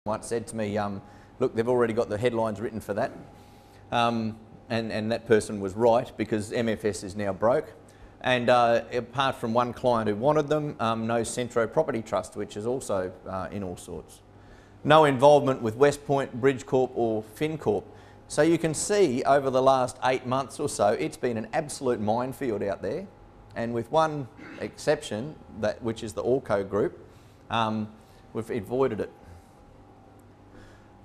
once said to me, look, they've already got the headlines written for that. And that person was right, because MFS is now broke. And apart from one client who wanted them, no Centro Property Trust, which is also in all sorts. No involvement with Westpoint, Bridgecorp or FinCorp. So you can see over the last 8 months or so, it's been an absolute minefield out there. And with one exception, which is the Allco group, we've avoided it.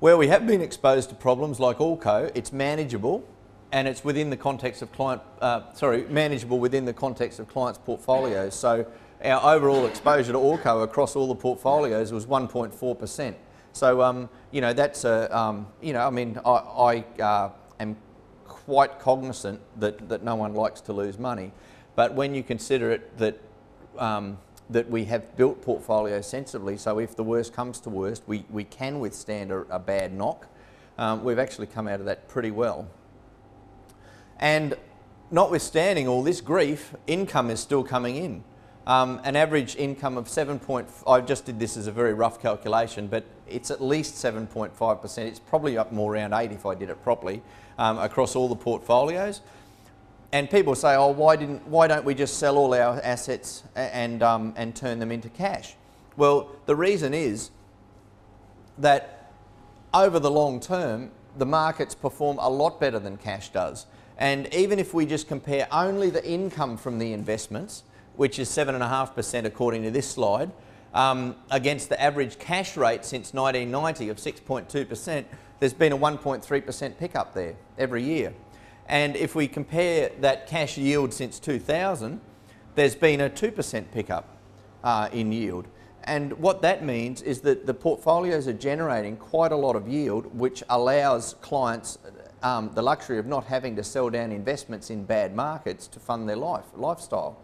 Where we have been exposed to problems like Allco, it's manageable, and it's within the context of manageable within the context of clients' portfolios. So our overall exposure to Allco across all the portfolios was 1.4%. So you know, that's a you know, I mean, I am quite cognizant that no one likes to lose money, but when you consider it that that we have built portfolios sensibly, so if the worst comes to worst, we can withstand a bad knock. We've actually come out of that pretty well. And notwithstanding all this grief, income is still coming in. An average income of I just did this as a very rough calculation, but it's at least 7.5%. It's probably up more around 8 if I did it properly, across all the portfolios. And people say, oh, why don't we just sell all our assets and turn them into cash? Well, the reason is that over the long term, the markets perform a lot better than cash does. And even if we just compare only the income from the investments, which is 7.5% according to this slide, against the average cash rate since 1990 of 6.2%, there's been a 1.3% pickup there every year. And if we compare that cash yield since 2000, there's been a 2% pickup in yield. And what that means is that the portfolios are generating quite a lot of yield, which allows clients the luxury of not having to sell down investments in bad markets to fund their lifestyle.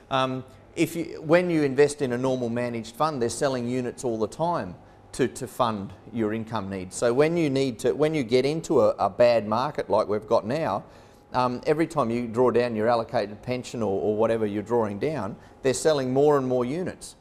When you invest in a normal managed fund, they're selling units all the time to fund your income needs. So when you get into a bad market like we've got now, every time you draw down your allocated pension or whatever you're drawing down, they're selling more and more units.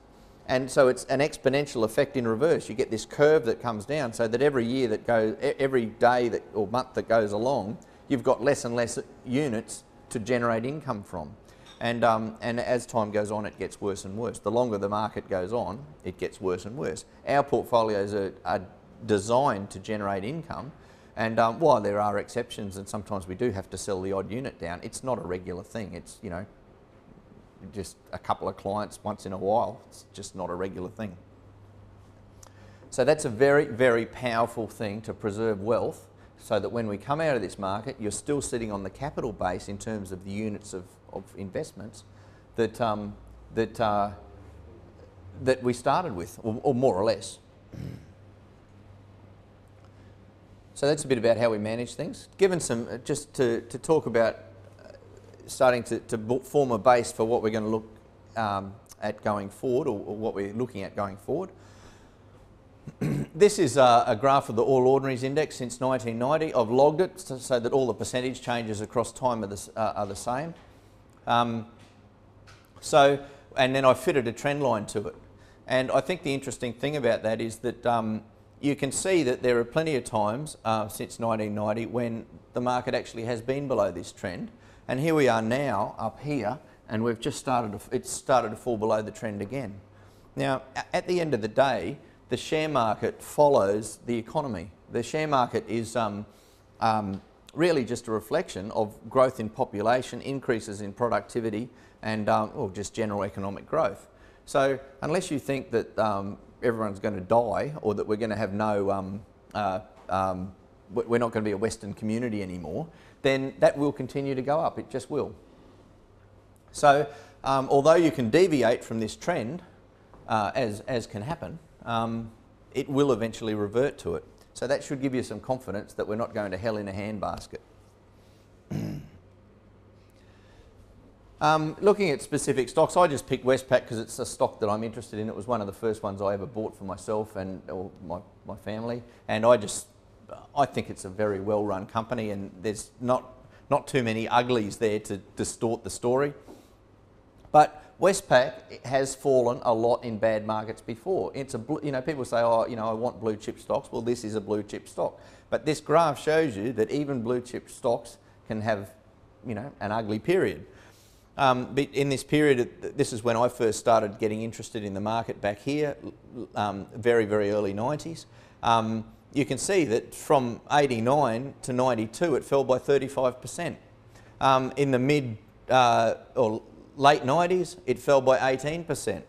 And so it's an exponential effect in reverse. You get this curve that comes down, so that every day or month that goes along, you've got less and less units to generate income from. And as time goes on, it gets worse and worse. The longer the market goes on, it gets worse and worse. Our portfolios are designed to generate income, and while there are exceptions, and sometimes we do have to sell the odd unit down, it's not a regular thing. It's, you know, just a couple of clients once in a while. It's just not a regular thing. So that's a very, very powerful thing to preserve wealth, so that when we come out of this market, you're still sitting on the capital base in terms of the units of investments that that we started with, or more or less. So that's a bit about how we manage things. Given some, just to talk about starting to form a base for what we're going to look at going forward, or what we're looking at going forward. This is a graph of the All Ordinaries Index since 1990. I've logged it so that all the percentage changes across time are the same. And then I fitted a trend line to it. And I think the interesting thing about that is that you can see that there are plenty of times since 1990 when the market actually has been below this trend. And here we are now up here, and we've just it's started to fall below the trend again. Now, at the end of the day, the share market follows the economy. The share market is really just a reflection of growth in population, increases in productivity, and just general economic growth. So unless you think that everyone's going to die, or that we're going to have no, we're not going to be a Western community anymore, then that will continue to go up. It just will. So although you can deviate from this trend, as can happen, it will eventually revert to it. So that should give you some confidence that we're not going to hell in a handbasket. Looking at specific stocks, I just picked Westpac because it's a stock that I'm interested in. It was one of the first ones I ever bought for myself or my family, and I think it's a very well-run company, and there's not too many uglies there to distort the story. But Westpac has fallen a lot in bad markets before. It's a, people say, oh, I want blue chip stocks. Well, this is a blue chip stock. But this graph shows you that even blue chip stocks can have, an ugly period. In this period, this is when I first started getting interested in the market back here, very, very early 90s. You can see that from 89 to 92, it fell by 35%. In the mid or late 90s, it fell by 18%.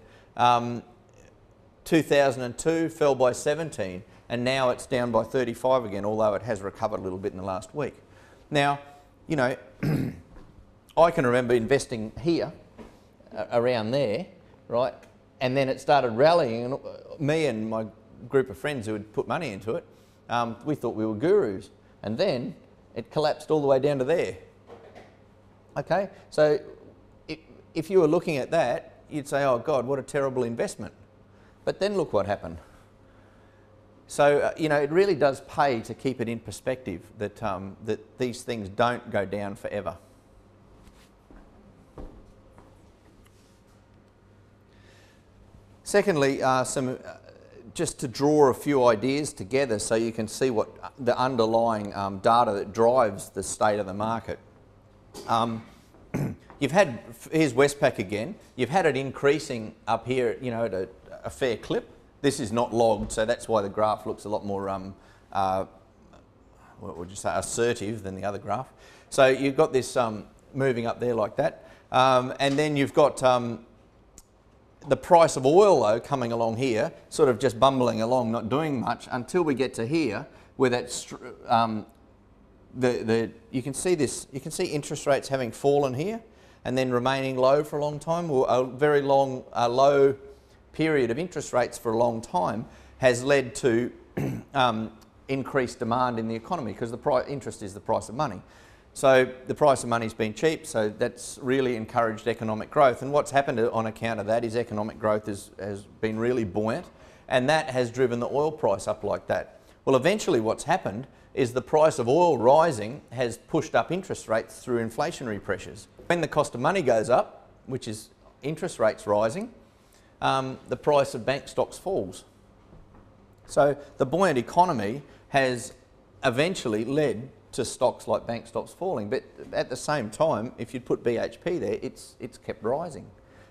2002 fell by 17, and now it's down by 35 again, although it has recovered a little bit in the last week. Now, I can remember investing here, around there, right? And then it started rallying, and me and my group of friends who had put money into it, we thought we were gurus. And then it collapsed all the way down to there. Okay, so if you were looking at that, you'd say, oh God, what a terrible investment. But then look what happened. So, it really does pay to keep it in perspective that, that these things don't go down forever. Secondly, just to draw a few ideas together so you can see what the underlying data that drives the state of the market. Here's Westpac again, you've had it increasing up here, at a fair clip. This is not logged, so that's why the graph looks a lot more, what would you say, assertive than the other graph. So you've got this moving up there like that, and then you've got the price of oil though coming along here, sort of just bumbling along, not doing much until we get to here, where that's you can see this. You can see interest rates having fallen here, and then remaining low for a long time. Or a very long low period of interest rates for a long time has led to increased demand in the economy, because the interest is the price of money. So the price of money's been cheap, so that's really encouraged economic growth. And what's happened on account of that is economic growth has been really buoyant, and that has driven the oil price up like that. Well, eventually what's happened is the price of oil rising has pushed up interest rates through inflationary pressures. When the cost of money goes up, which is interest rates rising, the price of bank stocks falls. So the buoyant economy has eventually led to stocks like bank stocks falling, but at the same time, if you put BHP there, it's kept rising,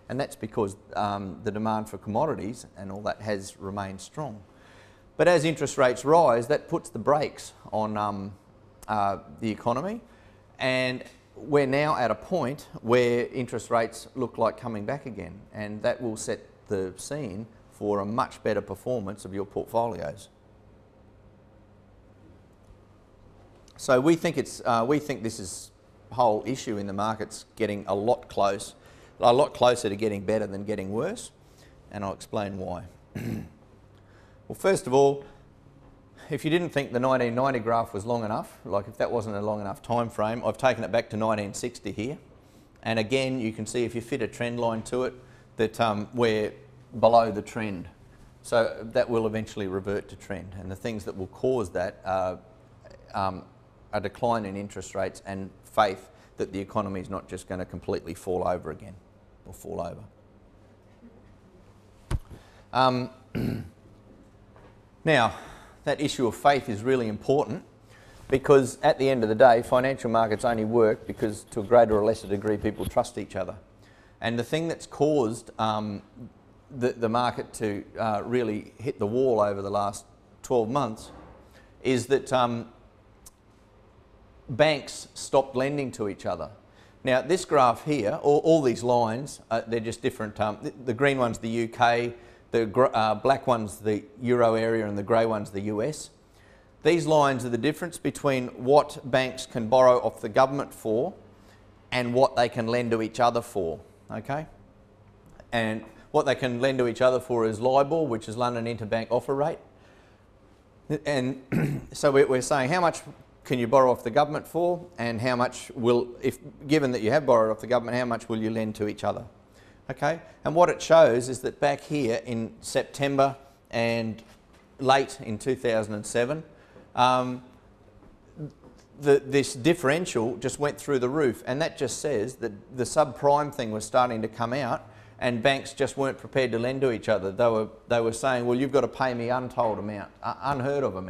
and that's because the demand for commodities and all that has remained strong. But as interest rates rise, that puts the brakes on the economy, and we're now at a point where interest rates look like coming back again, and that will set the scene for a much better performance of your portfolios. So we think this whole issue in the market's getting a lot closer to getting better than getting worse, and I'll explain why. Well, first of all, if you didn't think the 1990 graph was long enough, like if that wasn't a long enough time frame, I've taken it back to 1960 here, and again you can see if you fit a trend line to it that we're below the trend. So that will eventually revert to trend, and the things that will cause that are a decline in interest rates and faith that the economy is not just going to completely fall over again, or fall over. Now, that issue of faith is really important, because at the end of the day, financial markets only work because to a greater or lesser degree people trust each other. And the thing that's caused the market to really hit the wall over the last 12 months is that banks stopped lending to each other. Now this graph here, all these lines, they're just different. The green one's the UK, the black one's the Euro area, and the grey one's the US. These lines are the difference between what banks can borrow off the government for and what they can lend to each other for, okay? And what they can lend to each other for is LIBOR, which is London Interbank Offer Rate. And so we're saying how much can you borrow off the government for, and how much will, if given that you have borrowed off the government, how much will you lend to each other? Okay, and what it shows is that back here in September and late in 2007, this differential just went through the roof, and that just says that the subprime thing was starting to come out, and banks just weren't prepared to lend to each other. They were saying, well, you've got to pay me untold amount, unheard of amount.